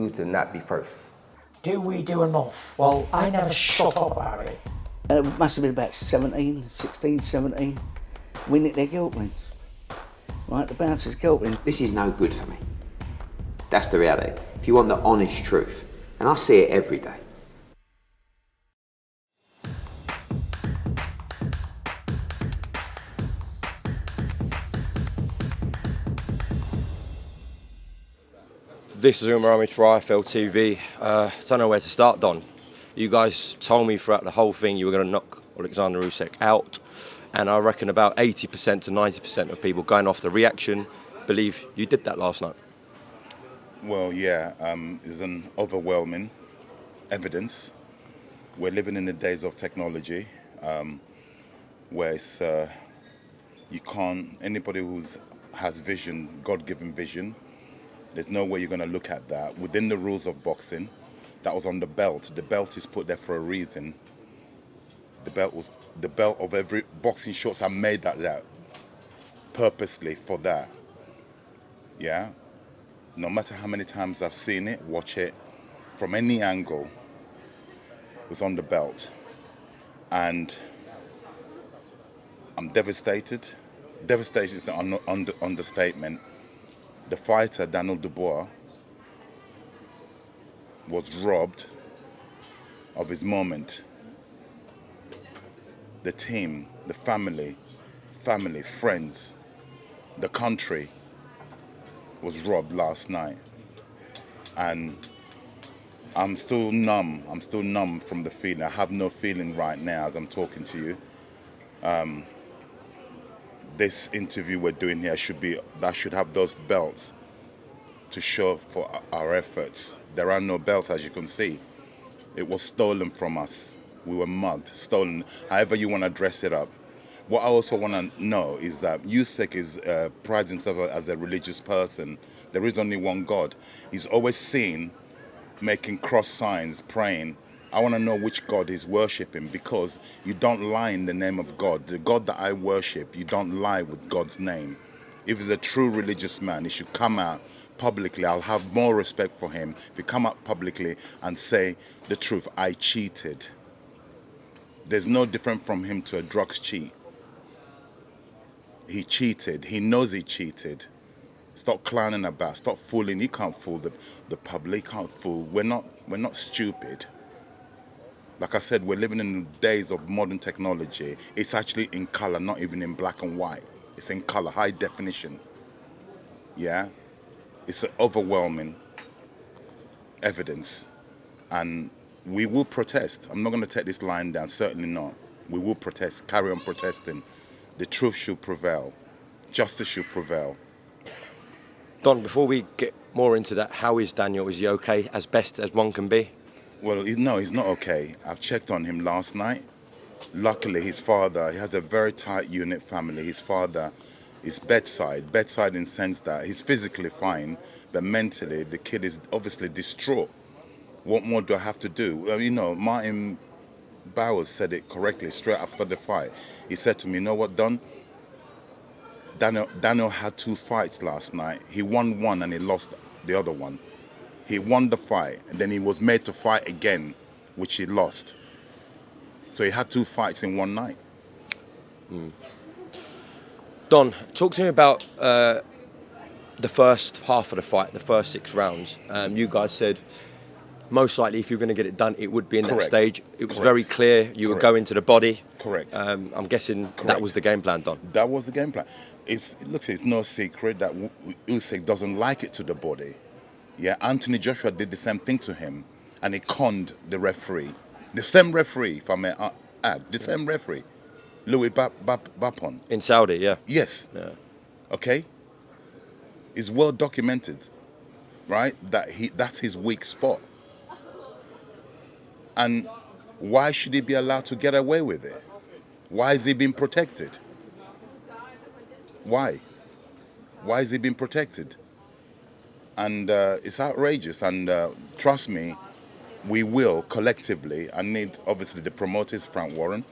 continue to not be first. Do we do enough? Well, I never shut up about it. It must have been about 16, 17. We nicked their guilt rings. Right, the bouncer's guilt ring. This is no good for me. That's the reality. If you want the honest truth, and I see it every day. This is Umar for IFL TV. Don't know where to start, Don. You guys told me throughout the whole thing you were going to knock Oleksandr Usyk out, and I reckon about 80% to 90% of people going off the reaction believe you did that last night. Well, yeah, it's an overwhelming evidence. We're living in the days of technology, where it's, you can't, anybody who has vision, God-given vision, there's no way you're going to look at that. Within the rules of boxing, that was on the belt. The belt is put there for a reason. The belt of every boxing shorts are made like that, purposely for that. Yeah? No matter how many times I've seen it, watch it, from any angle, it was on the belt. And I'm devastated. Devastated is an understatement. The fighter, Daniel Dubois, was robbed of his moment. The team, the family, friends, the country was robbed last night. And I'm still numb. I'm still numb from the feeling. I have no feeling right now as I'm talking to you. This interview we're doing here should have those belts to show for our efforts. There are no belts, as you can see. It was stolen from us. We were mugged, stolen, however you want to dress it up. What I also want to know is that Usyk prides himself as a religious person. There is only one God. He's always seen making cross signs, praying. I want to know which God he's worshipping, because you don't lie in the name of God. The God that I worship, you don't lie with God's name. If he's a true religious man, he should come out publicly. I'll have more respect for him if he come out publicly and say the truth. I cheated. There's no different from him to a drugs cheat. He cheated. He knows he cheated. Stop clowning about. Stop fooling. He can't fool the public. He can't fool. We're not stupid. Like I said, we're living in the days of modern technology. It's actually in color, not even in black and white. It's in color, high definition. Yeah? It's an overwhelming evidence. And we will protest. I'm not going to take this line down, certainly not. We will protest, carry on protesting. The truth should prevail. Justice should prevail. Don, before we get more into that, how is Daniel? Is he okay, as best as one can be? Well, no, he's not okay. I've checked on him last night. Luckily, his father, he has a very tight unit family. His father is bedside in the sense that he's physically fine, but mentally the kid is obviously distraught. What more do I have to do? Well, you know, Martin Bowers said it correctly straight after the fight. He said to me, you know what, Don? Daniel had 2 fights last night. He won one and he lost the other one. He won the fight, and then he was made to fight again, which he lost. So he had 2 fights in one night. Don, talk to me about the first half of the fight, the first 6 rounds. You guys said most likely if you're going to get it done, it would be in that stage. It was very clear you would go into the body. Correct. I'm guessing that was the game plan, Don. That was the game plan. It's no secret that Usyk doesn't like it to the body. Yeah, Anthony Joshua did the same thing to him, and he conned the referee. The same referee, if I may add, the same referee, Louis Bapon. In Saudi, yeah. Yes. Yeah. Okay? It's well documented, right? That's his weak spot. And why should he be allowed to get away with it? Why is he being protected? Why? Why is he being protected? And it's outrageous. And trust me, we will collectively, I need obviously the promoters, Frank Warren,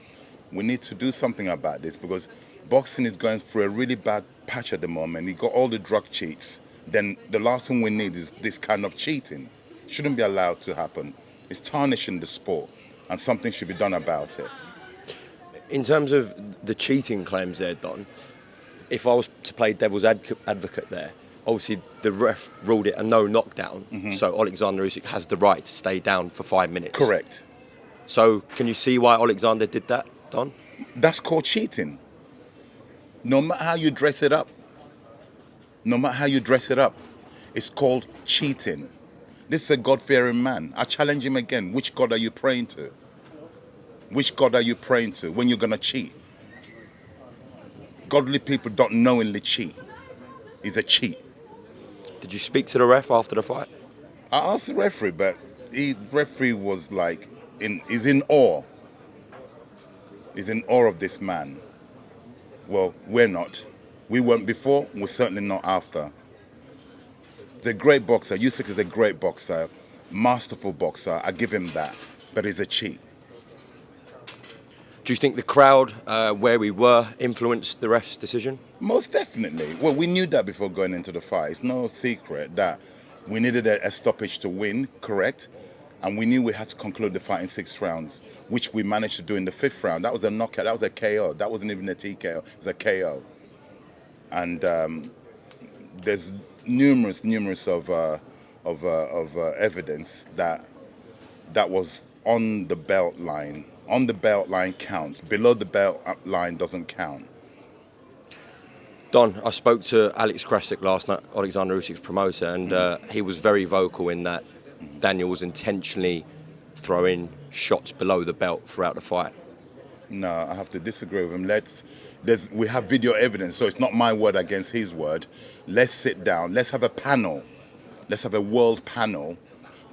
we need to do something about this, because boxing is going through a really bad patch at the moment. You got all the drug cheats. Then the last thing we need is this kind of cheating. Shouldn't be allowed to happen. It's tarnishing the sport, and something should be done about it. In terms of the cheating claims there, Don, if I was to play devil's advocate there, obviously the ref ruled it a no knockdown, so Oleksandr Usyk has the right to stay down for 5 minutes. Correct. So can you see why Oleksandr did that, Don? That's called cheating. No matter how you dress it up, it's called cheating. This is a God-fearing man. I challenge him again. Which God are you praying to? Which God are you praying to when you're going to cheat? Godly people don't knowingly cheat. He's a cheat. Did you speak to the ref after the fight? I asked the referee, but the referee was like, he's in awe. He's in awe of this man. Well, we're not. We weren't before, we're certainly not after. He's a great boxer. Usyk is a great boxer, masterful boxer. I give him that, but he's a cheat. Do you think the crowd, where we were, influenced the ref's decision? Most definitely. Well, we knew that before going into the fight. It's no secret that we needed a stoppage to win, correct? And we knew we had to conclude the fight in 6 rounds, which we managed to do in the 5th round. That was a knockout. That was a KO. That wasn't even a TKO. It was a KO. And there's numerous of evidence that was on the belt line. On the belt line counts. Below the belt line doesn't count. Don, I spoke to Alex Krasik last night, Oleksandr Usyk's promoter, and he was very vocal in that Daniel was intentionally throwing shots below the belt throughout the fight. No, I have to disagree with him. We have video evidence, so it's not my word against his word. Let's sit down. Let's have a panel. Let's have a world panel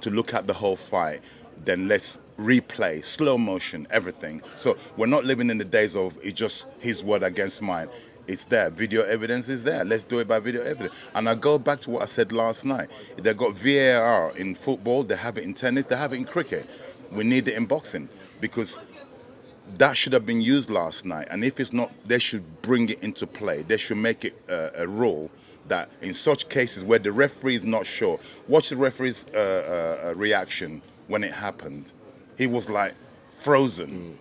to look at the whole fight. Then let's replay, slow motion, everything. So we're not living in the days of it's just his word against mine. It's there. Video evidence is there. Let's do it by video evidence. And I go back to what I said last night. They've got VAR in football. They have it in tennis. They have it in cricket. We need it in boxing because that should have been used last night. And if it's not, they should bring it into play. They should make it a rule that in such cases where the referee is not sure, watch the referee's reaction when it happened. He was like frozen.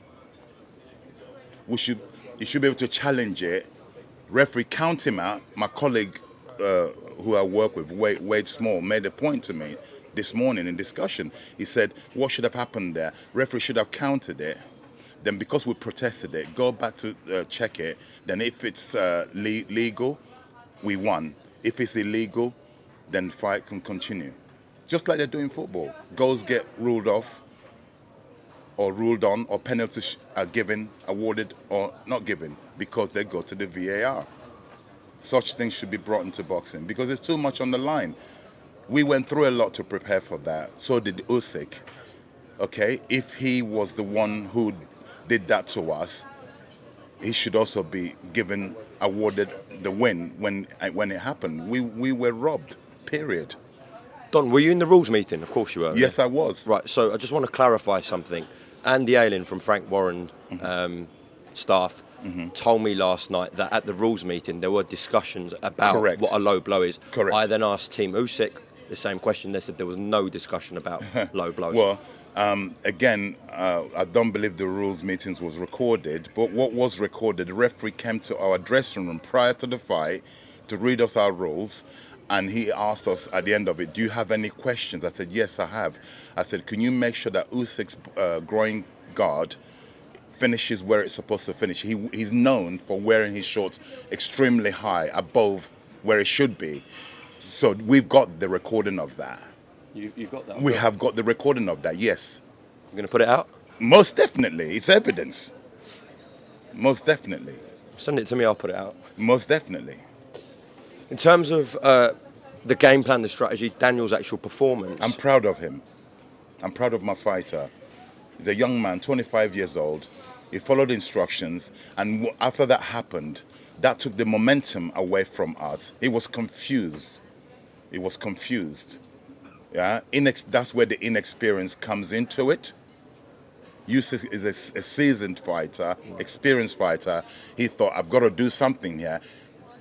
You should be able to challenge it. Referee count him out. My colleague who I work with, Wade Small, made a point to me this morning in discussion. He said, what should have happened there? Referee should have counted it. Then because we protested it, go back to check it. Then if it's legal, we won. If it's illegal, then the fight can continue. Just like they do in football. Goals get ruled off or ruled on, or penalties are given, awarded, or not given because they go to the VAR. Such things should be brought into boxing because there's too much on the line. We went through a lot to prepare for that. So did Usyk. Okay, if he was the one who did that to us, he should also be awarded the win when it happened. We were robbed, period. Don, were you in the rules meeting? Of course you were. Yes, I was. Right, so I just want to clarify something. Andy Ayling from Frank Warren staff told me last night that at the rules meeting there were discussions about Correct. what a low blow is. Correct. I then asked Team Usyk the same question. They said there was no discussion about low blows. Well, again, I don't believe the rules meetings was recorded, but what was recorded, the referee came to our dressing room prior to the fight to read us our rules, and he asked us at the end of it, do you have any questions? I said, yes, I have. I said, can you make sure that Usyk's groin guard finishes where it's supposed to finish? He's known for wearing his shorts extremely high, above where it should be. So we've got the recording of that. You've got that? We have got the recording of that, yes. You're going to put it out? Most definitely. It's evidence. Most definitely. Send it to me, I'll put it out. Most definitely. In terms of the game plan, the strategy, Daniel's actual performance. I'm proud of him. I'm proud of my fighter. He's a young man, 25 years old. He followed instructions, and after that happened, that took the momentum away from us. He was confused. He was confused. Yeah, that's where the inexperience comes into it. Usyk is a seasoned fighter, experienced fighter. He thought, I've got to do something here.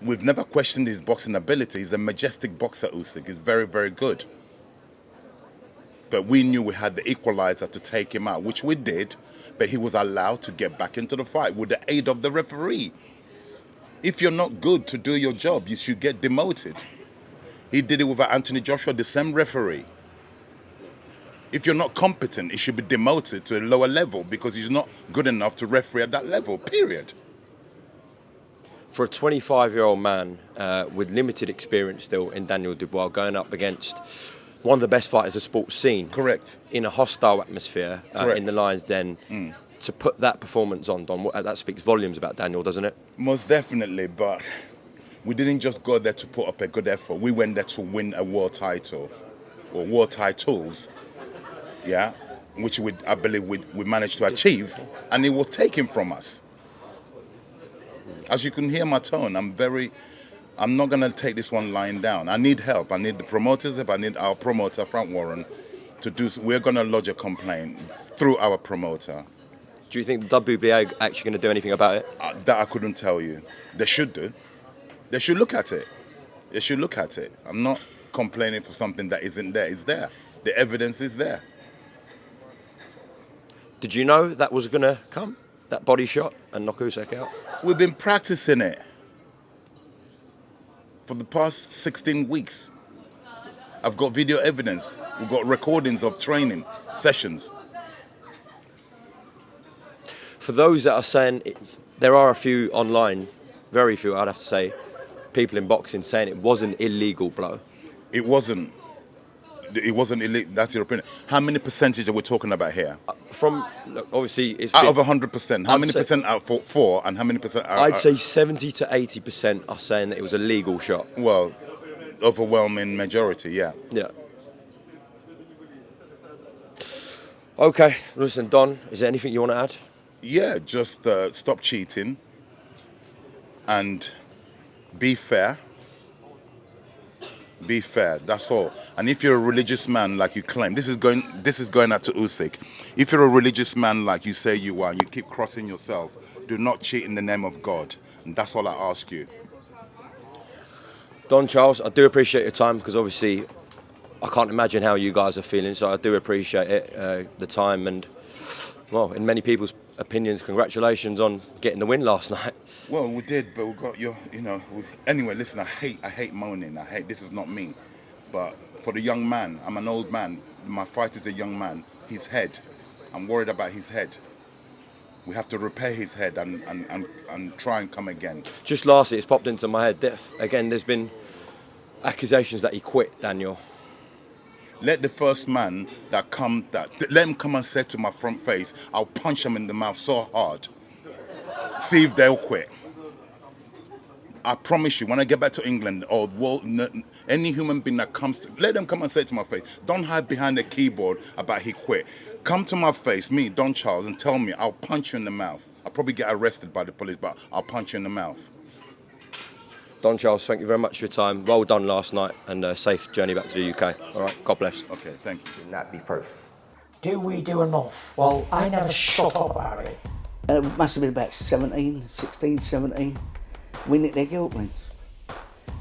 We've never questioned his boxing ability. He's a majestic boxer, Usyk. He's very, very good. But we knew we had the equalizer to take him out, which we did, but he was allowed to get back into the fight with the aid of the referee. If you're not good to do your job, you should get demoted. He did it with Anthony Joshua, the same referee. If you're not competent, he should be demoted to a lower level because he's not good enough to referee at that level, period. For a 25-year-old man with limited experience still in Daniel Dubois, going up against one of the best fighters the sport's seen. Correct. In a hostile atmosphere Correct. in the Lions Den, to put that performance on, Don, that speaks volumes about Daniel, doesn't it? Most definitely, but we didn't just go there to put up a good effort. We went there to win a world title, or world titles, yeah, which I believe we managed to achieve, and it was taken from us. As you can hear my tone, I'm not going to take this one lying down. I need help. I need the promoters' help. I need our promoter, Frank Warren, to do. We're going to lodge a complaint through our promoter. Do you think the WBA are actually going to do anything about it? That I couldn't tell you. They should do. They should look at it. They should look at it. I'm not complaining for something that isn't there. It's there. The evidence is there. Did you know that was going to come? That body shot and knock Usyk out? We've been practicing it for the past 16 weeks. I've got video evidence. We've got recordings of training sessions. For those that are saying, there are a few online, very few I'd have to say, people in boxing saying it was an illegal blow. It wasn't. It wasn't illegal. That's your opinion. How many percentage are we talking about here? From, look, obviously, it's Out been, of 100%, how many percent out for and how many percent are... I'd say 70 to 80% are saying that it was a legal shot. Well, overwhelming majority, yeah. Yeah. Okay, listen, Don, is there anything you want to add? Yeah, just stop cheating and be fair. Be fair, that's all. And if you're a religious man like you claim, this is going out to Usyk. If you're a religious man like you say you are, you keep crossing yourself, do not cheat in the name of God. And that's all I ask you. Don Charles, I do appreciate your time because obviously I can't imagine how you guys are feeling, so I do appreciate it, the time, and well, in many people's opinions, congratulations on getting the win last night. Well, we did, but we got anyway, listen, I hate moaning. This is not me. But for the young man, I'm an old man. My fight is a young man. His head, I'm worried about his head. We have to repair his head and try and come again. Just lastly, it's popped into my head. Again, there's been accusations that he quit, Daniel. Let the first man let him come and say to my front face, I'll punch him in the mouth so hard. See if they'll quit. I promise you, when I get back to England or any human being that comes to, let them come and say to my face, don't hide behind the keyboard about he quit. Come to my face, me, Don Charles, and tell me I'll punch you in the mouth. I'll probably get arrested by the police, but I'll punch you in the mouth. Don Charles, thank you very much for your time. Well done last night, and a safe journey back to the UK. All right, God bless. Okay, thank you. Not be first. Do we do enough? Well, I never shut up about it. It must have been about 16, 17. We nicked their guilt rings.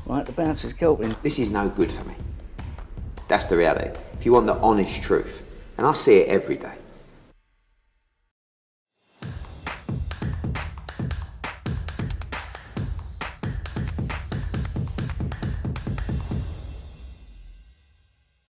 Right, the bouncer's guilt rings. This is no good for me. That's the reality. If you want the honest truth, and I see it every day,